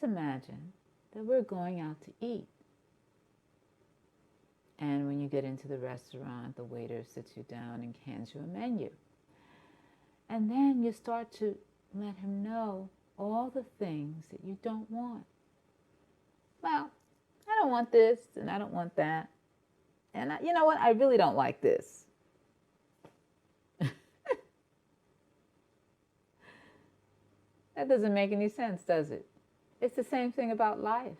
let's imagine that we're going out to eat. And when you get into the restaurant, the waiter sits you down and hands you a menu. And then you start to let him know all the things that you don't want. Well, I don't want this and I don't want that. And you know what? I really don't like this. That doesn't make any sense, does it? It's the same thing about life.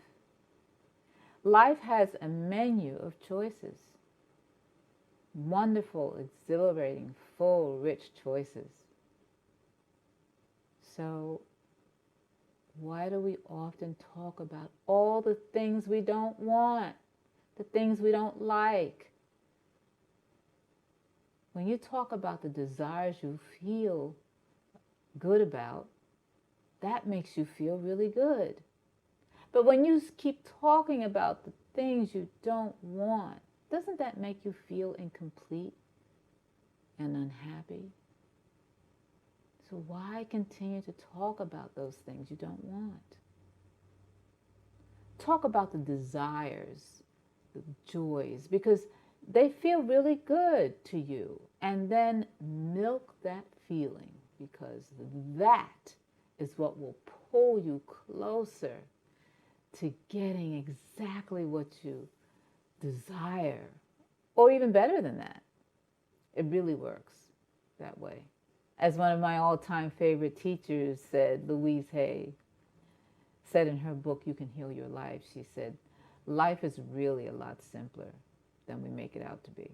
Life has a menu of choices. Wonderful, exhilarating, full, rich choices. So why do we often talk about all the things we don't want, the things we don't like? When you talk about the desires you feel good about, that makes you feel really good. But when you keep talking about the things you don't want, doesn't that make you feel incomplete and unhappy? So why continue to talk about those things you don't want? Talk about the desires, the joys, because they feel really good to you. And then milk that feeling, because that is what will pull you closer to getting exactly what you desire, or even better than that. It really works that way. As one of my all-time favorite teachers said, Louise Hay, said in her book, You Can Heal Your Life, she said, life is really a lot simpler than we make it out to be.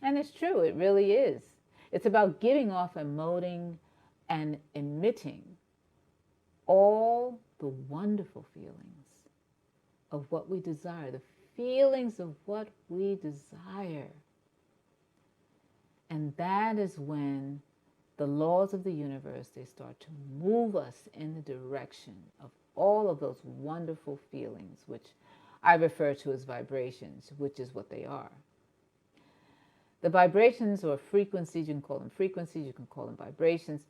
And it's true, it really is. It's about giving off, emoting, and emitting all the wonderful feelings of what we desire, the feelings of what we desire. And that is when the laws of the universe, they start to move us in the direction of all of those wonderful feelings, which I refer to as vibrations, which is what they are. The vibrations or frequencies, you can call them frequencies, you can call them vibrations.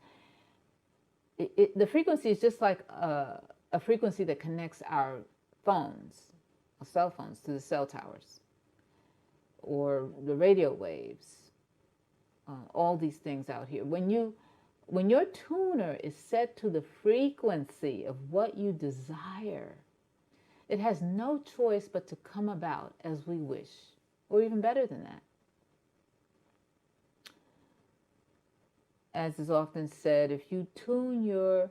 The frequency is just like a frequency that connects our phones, our cell phones, to the cell towers, or the radio waves, all these things out here. When your tuner is set to the frequency of what you desire, it has no choice but to come about as we wish, or even better than that. As is often said, if you tune your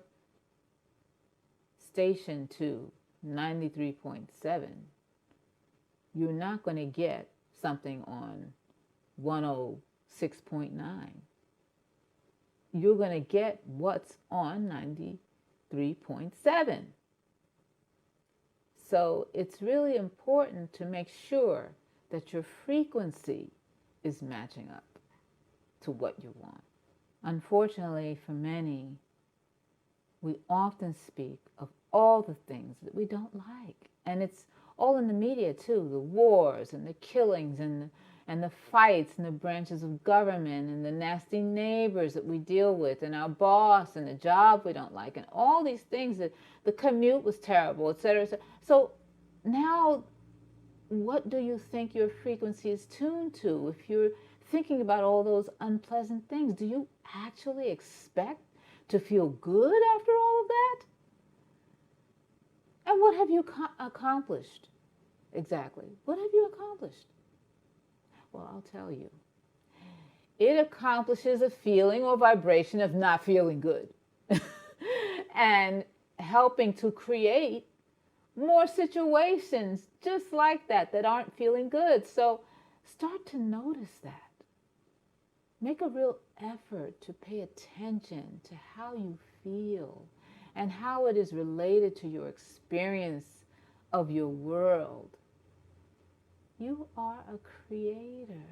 station to 93.7, you're not going to get something on 106.9. You're going to get what's on 93.7. So it's really important to make sure that your frequency is matching up to what you want. Unfortunately, for many, we often speak of all the things that we don't like. And it's all in the media too, the wars and the killings and the fights and the branches of government and the nasty neighbors that we deal with and our boss and the job we don't like and all these things, that the commute was terrible, etc. So now, what do you think your frequency is tuned to? If you're thinking about all those unpleasant things, do you actually expect to feel good after all of that? And what have you accomplished? Exactly. What have you accomplished? Well, I'll tell you. It accomplishes a feeling or vibration of not feeling good and helping to create more situations just like that aren't feeling good. So start to notice that. Make a real effort to pay attention to how you feel and how it is related to your experience of your world. You are a creator.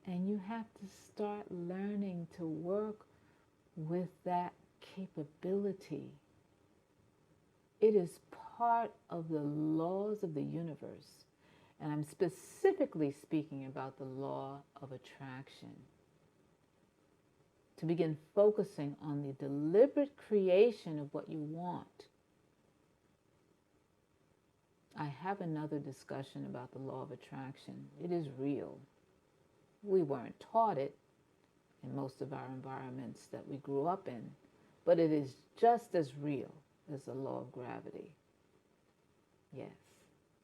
And you have to start learning to work with that capability. It is part of the laws of the universe. And I'm specifically speaking about the law of attraction. to begin focusing on the deliberate creation of what you want. I have another discussion about the law of attraction. It is real. We weren't taught it in most of our environments that we grew up in, but it is just as real as the law of gravity. Yes,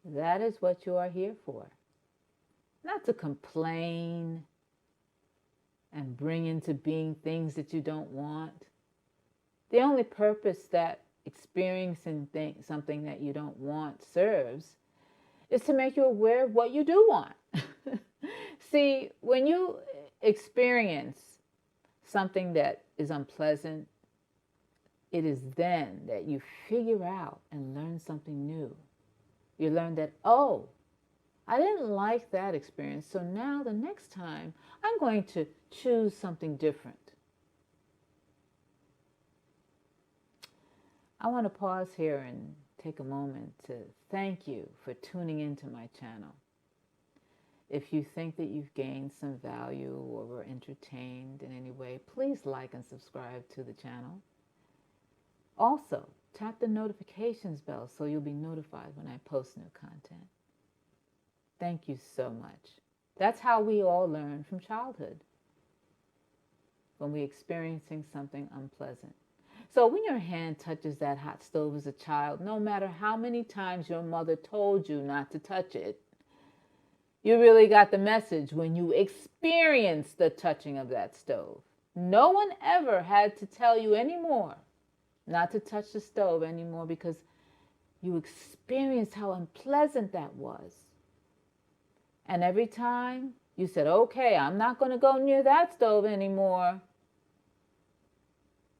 that is what you are here for. Not to complain and bring into being things that you don't want. The only purpose that experiencing something that you don't want serves is to make you aware of what you do want. See, when you experience something that is unpleasant, it is then that you figure out and learn something new. You learn that, oh, I didn't like that experience, so now the next time I'm going to choose something different. I want to pause here and take a moment to thank you for tuning into my channel. If you think that you've gained some value or were entertained in any way, please like and subscribe to the channel. Also, tap the notifications bell so you'll be notified when I post new content. Thank you so much. That's how we all learn from childhood, when we're experiencing something unpleasant. So when your hand touches that hot stove as a child, no matter how many times your mother told you not to touch it, you really got the message when you experienced the touching of that stove. No one ever had to tell you anymore not to touch the stove anymore, because you experienced how unpleasant that was. And every time you said, okay, I'm not going to go near that stove anymore.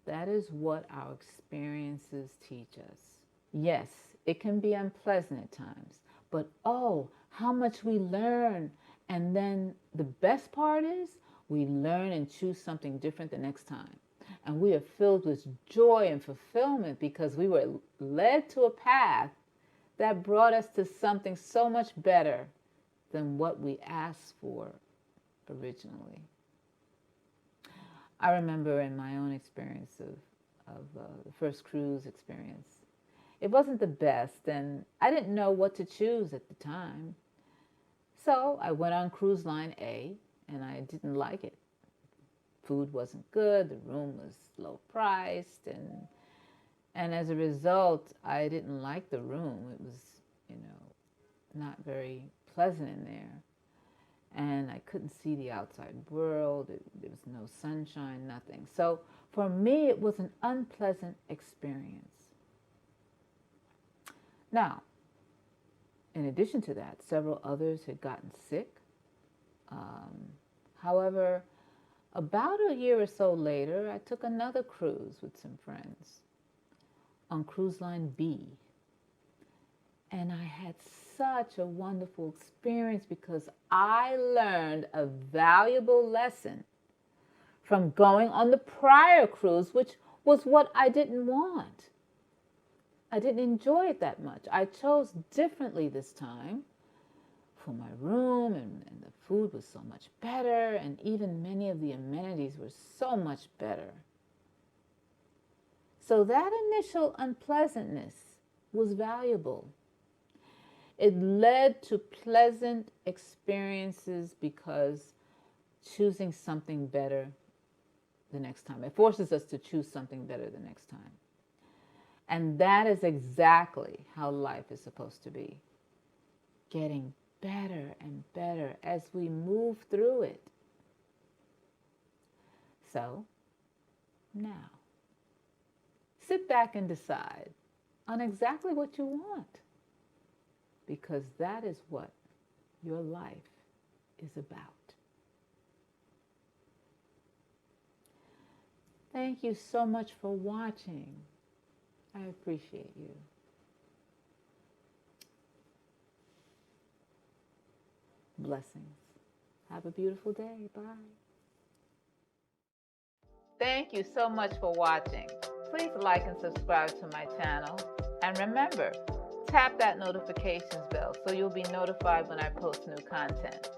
That is what our experiences teach us. Yes, it can be unpleasant at times, but oh, how much we learn. And then the best part is we learn and choose something different the next time. And we are filled with joy and fulfillment because we were led to a path that brought us to something so much better than what we asked for originally. I remember in my own experience of the first cruise experience, it wasn't the best, and I didn't know what to choose at the time. So I went on cruise line A, and I didn't like it. Food wasn't good, the room was low priced, and as a result, I didn't like the room. It was, not very pleasant in there. And I couldn't see the outside world. There was no sunshine, nothing. So for me, it was an unpleasant experience. Now, in addition to that, several others had gotten sick. However, about a year or so later, I took another cruise with some friends on cruise line B. And I had such a wonderful experience because I learned a valuable lesson from going on the prior cruise, which was what I didn't want. I didn't enjoy it that much. I chose differently this time for my room, and the food was so much better, and even many of the amenities were so much better. So that initial unpleasantness was valuable. It led to pleasant experiences because choosing something better the next time. It forces us to choose something better the next time. And that is exactly how life is supposed to be. Getting better and better as we move through it. So, now, sit back and decide on exactly what you want, because that is what your life is about. Thank you so much for watching. I appreciate you. Blessings. Have a beautiful day. Bye. Thank you so much for watching. Please like and subscribe to my channel. And remember, tap that notifications bell so you'll be notified when I post new content.